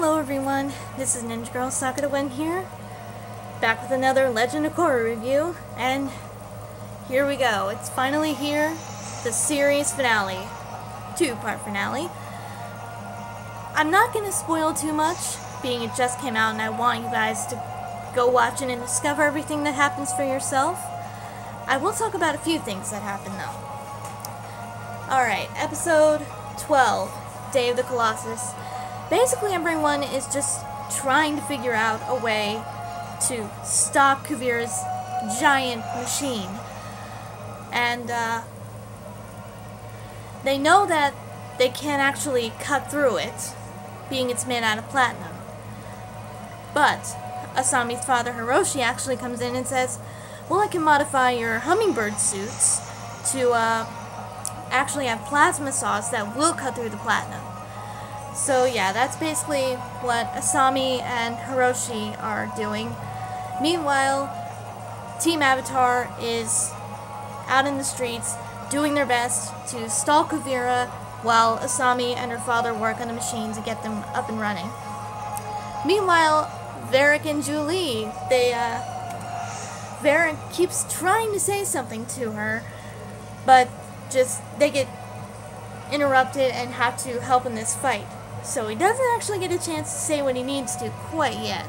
Hello everyone, this is Ninja Girl Sakura Wen here, back with another Legend of Korra review, and here we go. It's finally here, the series finale, two-part finale. I'm not going to spoil too much, being it just came out and I want you guys to go watch it and discover everything that happens for yourself. I will talk about a few things that happen though. Alright, episode 12, Day of the Colossus. Basically, everyone is just trying to figure out a way to stop Kuvira's giant machine. And, they know that they can't actually cut through it, being it's made out of platinum. But Asami's father, Hiroshi, actually comes in and says, well, I can modify your hummingbird suits to, actually have plasma saws that will cut through the platinum. So yeah, that's basically what Asami and Hiroshi are doing. Meanwhile, Team Avatar is out in the streets doing their best to stall Kuvira while Asami and her father work on the machine to get them up and running. Meanwhile, Varric and Julie, Varric keeps trying to say something to her, but they get interrupted and have to help in this fight. So he doesn't actually get a chance to say what he needs to quite yet.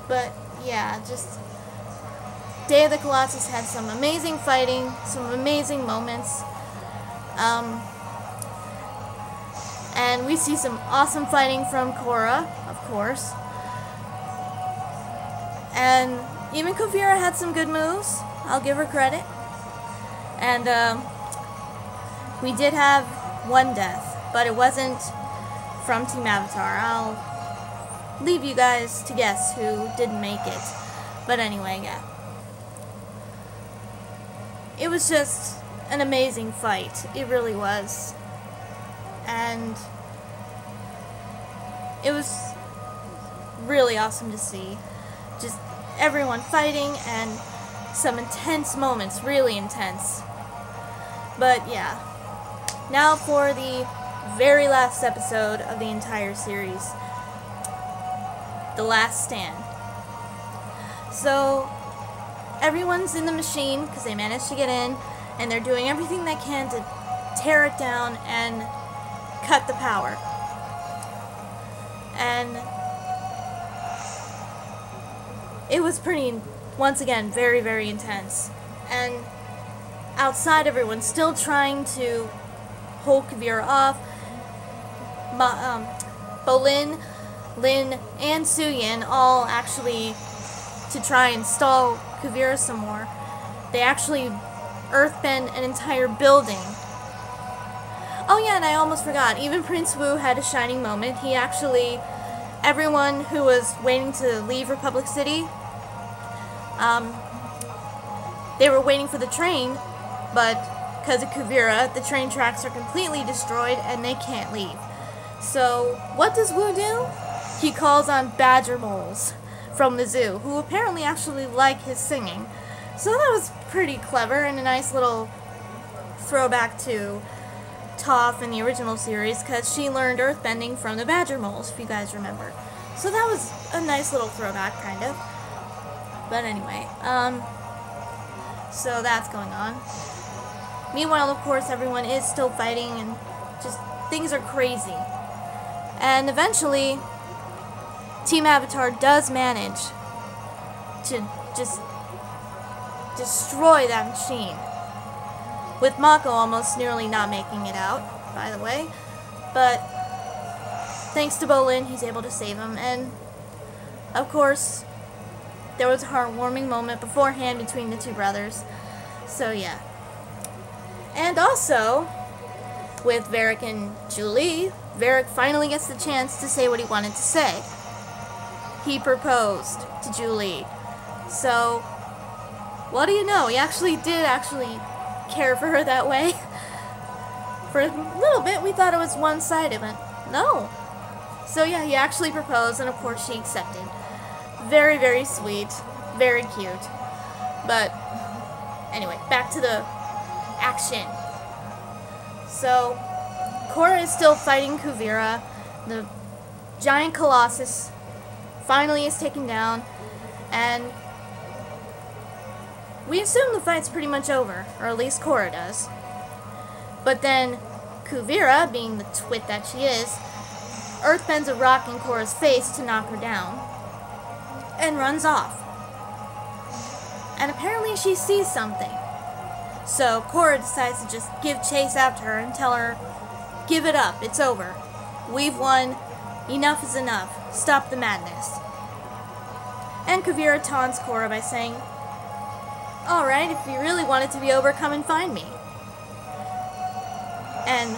But yeah, just Day of the Colossus had some amazing fighting, some amazing moments. And we see some awesome fighting from Korra, of course. And even Kuvira had some good moves. I'll give her credit. And we did have one death, but it wasn't from Team Avatar. I'll leave you guys to guess who didn't make it. But anyway, yeah. It was just an amazing fight. It really was. And it was really awesome to see. Just everyone fighting and some intense moments, really intense. But yeah. Now for the very last episode of the entire series, The Last Stand. So everyone's in the machine because they managed to get in, and they're doing everything they can to tear it down and cut the power. And it was pretty, once again, very, very intense. And outside, everyone's still trying to hold Kuvira off. Bolin, Lin, and sue-yin all actually, to try and stall Kuvira some more, they actually earthbend an entire building. Oh yeah, and I almost forgot, even Prince Wu had a shining moment. He actually, everyone who was waiting to leave Republic City, they were waiting for the train, but because of Kuvira, the train tracks are completely destroyed and they can't leave. So, what does Wu do? He calls on badger moles from the zoo, who apparently actually like his singing. So that was pretty clever and a nice little throwback to Toph in the original series, because she learned earthbending from the badger moles, if you guys remember. So that was a nice little throwback, kind of. But anyway, so that's going on. Meanwhile, of course, everyone is still fighting and just things are crazy. And eventually, Team Avatar does manage to just destroy that machine. With Mako almost nearly not making it out, by the way. But thanks to Bolin, he's able to save him. And, of course, there was a heartwarming moment beforehand between the two brothers. So, yeah. And also, with Varric and Julie, Varric finally gets the chance to say what he wanted to say. He proposed to Julie. So, what do you know? He actually did care for her that way. For a little bit, we thought it was one-sided, but no. So yeah, he actually proposed, and of course she accepted. Very, very sweet. Very cute. But, anyway, back to the action. So, Korra is still fighting Kuvira. The giant Colossus finally is taken down, and we assume the fight's pretty much over, or at least Korra does. But then Kuvira, being the twit that she is, earthbends a rock in Korra's face to knock her down, and runs off. And apparently she sees something. So Korra decides to just give chase after her and tell her, "Give it up, it's over. We've won, enough is enough, stop the madness." And Kuvira taunts Korra by saying, "Alright, if you really want it to be over, come and find me." And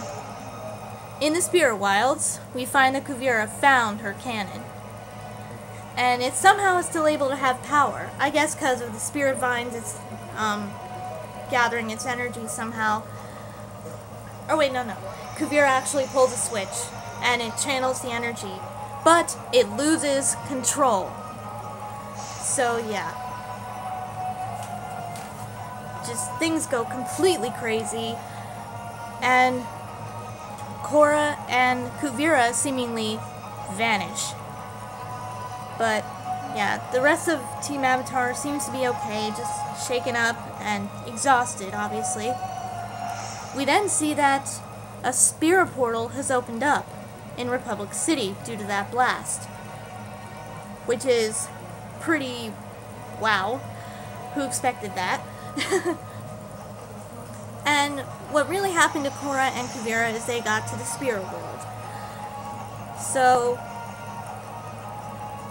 in the Spirit Wilds, we find that Kuvira found her cannon. And it somehow is still able to have power. I guess because of the spirit vines, it's gathering its energy somehow. Oh wait, no. Kuvira actually pulls a switch, and it channels the energy. But it loses control. So yeah. Just things go completely crazy. And Korra and Kuvira seemingly vanish. But yeah, the rest of Team Avatar seems to be okay, just shaken up and exhausted, obviously. We then see that a spirit portal has opened up in Republic City due to that blast, which is pretty wow. Who expected that? And what really happened to Korra and Kuvira is they got to the spirit world. So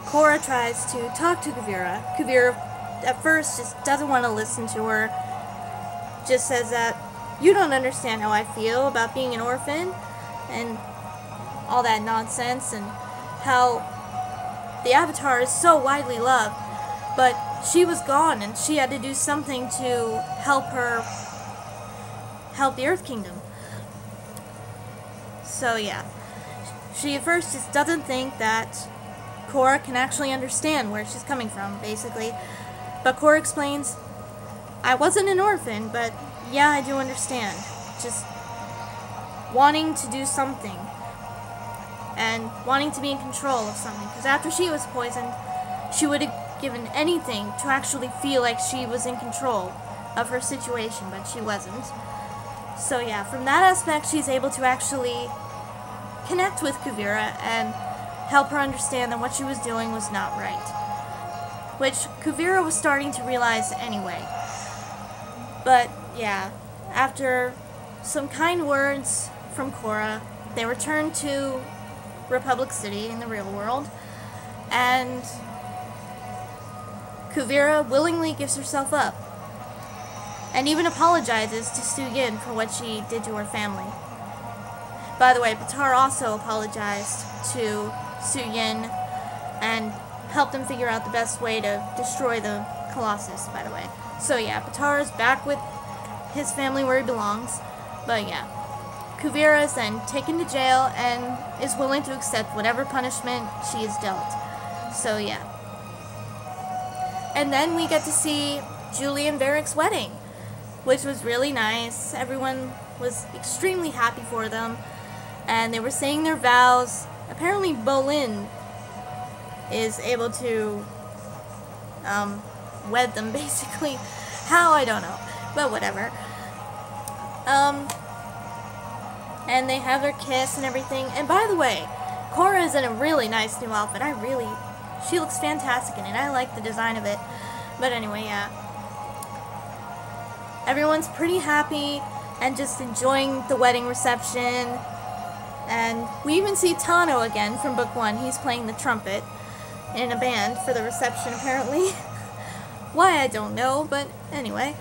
Korra tries to talk to Kuvira. Kuvira at first just doesn't want to listen to her. Just says that you don't understand how I feel about being an orphan and all that nonsense, and how the Avatar is so widely loved, but she was gone and she had to do something to help the Earth Kingdom. So yeah, she at first just doesn't think that Korra can actually understand where she's coming from, basically. But Korra explains, "I wasn't an orphan, but yeah, I do understand. Just wanting to do something. And wanting to be in control of something. Because after she was poisoned, she would have given anything to actually feel like she was in control of her situation, but she wasn't." So yeah, from that aspect, she's able to actually connect with Kuvira and help her understand that what she was doing was not right. Which Kuvira was starting to realize anyway. But yeah, after some kind words from Korra, they return to Republic City in the real world, and Kuvira willingly gives herself up, and even apologizes to Sue-yin for what she did to her family. By the way, Baatar also apologized to Sue-yin and helped them figure out the best way to destroy the Colossus, by the way. So yeah, Baatar is back with his family where he belongs. But yeah, Kuvira is then taken to jail and is willing to accept whatever punishment she is dealt. So yeah. And then we get to see Julian and Barracks' wedding, which was really nice. Everyone was extremely happy for them, and they were saying their vows. Apparently Bolin is able to wed them, basically. How, I don't know, but whatever. And they have their kiss and everything. And by the way, Korra is in a really nice new outfit. She looks fantastic in it. I like the design of it. But anyway, yeah. Everyone's pretty happy and just enjoying the wedding reception. And we even see Tano again from Book 1. He's playing the trumpet in a band for the reception, apparently. Why, I don't know, but anyway.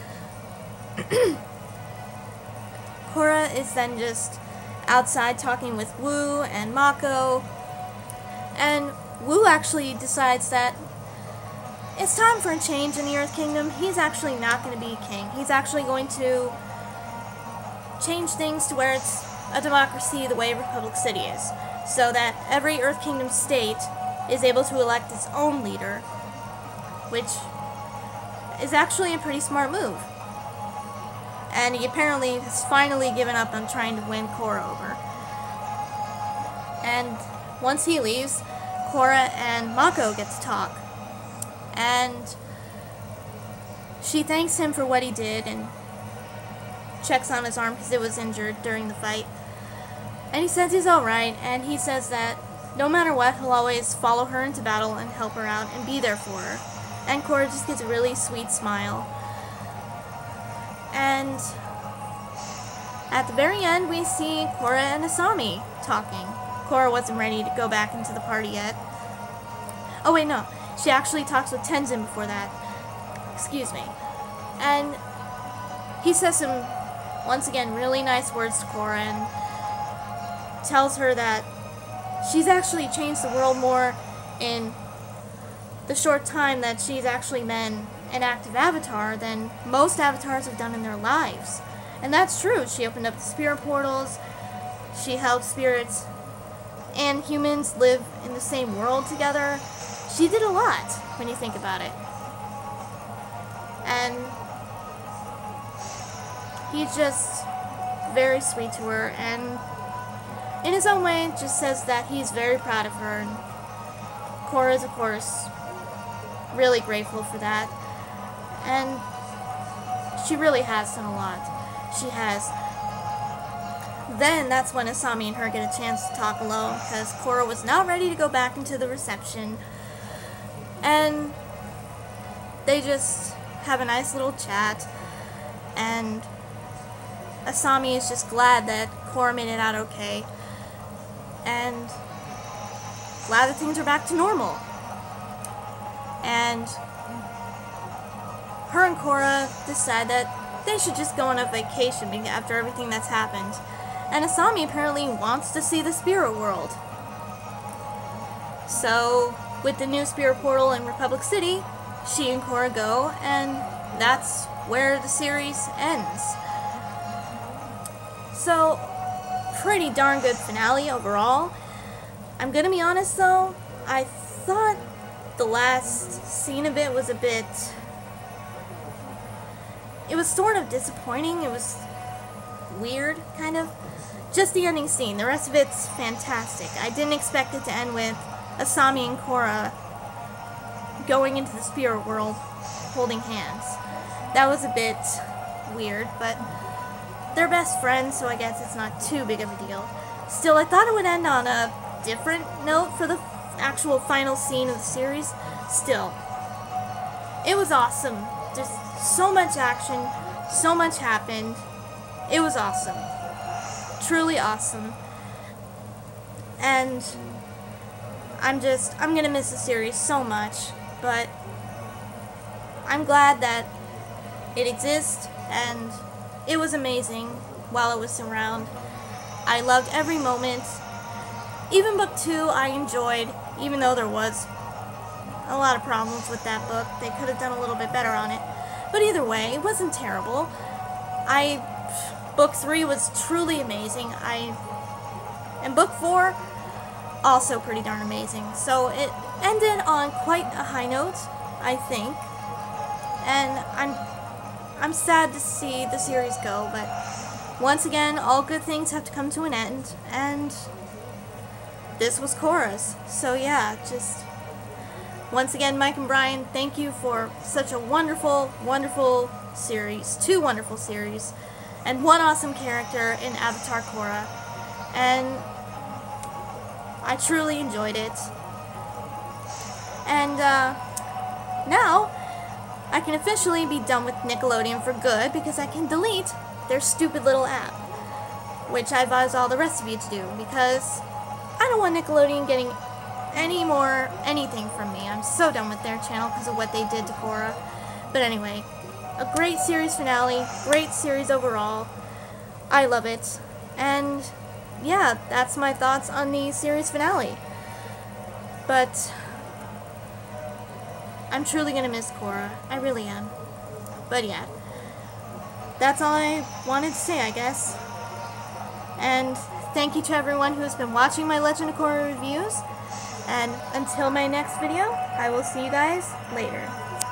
Korra is then just outside talking with Wu and Mako. And Wu actually decides that it's time for a change in the Earth Kingdom. He's actually not going to be king. He's actually going to change things to where it's a democracy the way Republic City is, so that every Earth Kingdom state is able to elect its own leader, which is actually a pretty smart move. And he apparently has finally given up on trying to win Korra over. And once he leaves, Korra and Mako get to talk. And she thanks him for what he did and checks on his arm because it was injured during the fight. And he says he's alright, and he says that no matter what, he'll always follow her into battle and help her out and be there for her. And Korra just gets a really sweet smile. And at the very end, we see Korra and Asami talking. Korra wasn't ready to go back into the party yet. Oh wait, no. She actually talks with Tenzin before that. Excuse me. And he says some, once again, really nice words to Korra and tells her that she's actually changed the world more in the short time that she's actually been an active avatar than most avatars have done in their lives. And that's true. She opened up the spirit portals, she helped spirits and humans live in the same world together. She did a lot when you think about it. And he's just very sweet to her, and in his own way just says that he's very proud of her, and Korra is of course really grateful for that, and she really has done a lot. She has. Then that's when Asami and her get a chance to talk alone, because Korra was not ready to go back into the reception, and they just have a nice little chat, and Asami is just glad that Korra made it out okay, and glad that things are back to normal. And her and Korra decide that they should just go on a vacation after everything that's happened. And Asami apparently wants to see the spirit world. So, with the new spirit portal in Republic City, she and Korra go, and that's where the series ends. So, pretty darn good finale overall. I'm gonna be honest though, I thought the last scene of it was a bit... It was sort of disappointing. It was weird, kind of. Just the ending scene. The rest of it's fantastic. I didn't expect it to end with Asami and Korra going into the spirit world holding hands. That was a bit weird, but they're best friends, so I guess it's not too big of a deal. Still, I thought it would end on a different note for the actual final scene of the series. Still, it was awesome. Just so much action, so much happened. It was awesome. Truly awesome. And I'm gonna miss the series so much, but I'm glad that it exists, and it was amazing while it was around. I loved every moment. Even book 2 I enjoyed, even though there was a lot of problems with that book. They could have done a little bit better on it. But either way, it wasn't terrible. Book 3 was truly amazing. And book 4, also pretty darn amazing. So it ended on quite a high note, I think. And I'm sad to see the series go, but once again, all good things have to come to an end, and this was Korra's. So yeah, just once again, Mike and Brian, thank you for such a wonderful, wonderful series, 2 wonderful series, and 1 awesome character in Avatar Korra, and I truly enjoyed it. And now I can officially be done with Nickelodeon for good, because I can delete their stupid little app, which I advise all the rest of you to do, because I don't want Nickelodeon getting any more anything from me. I'm so done with their channel because of what they did to Korra. But anyway, a great series finale, great series overall. I love it. And yeah, that's my thoughts on the series finale. But I'm truly gonna miss Korra. I really am. But yeah, that's all I wanted to say, I guess. And thank you to everyone who has been watching my Legend of Korra reviews. And until my next video, I will see you guys later.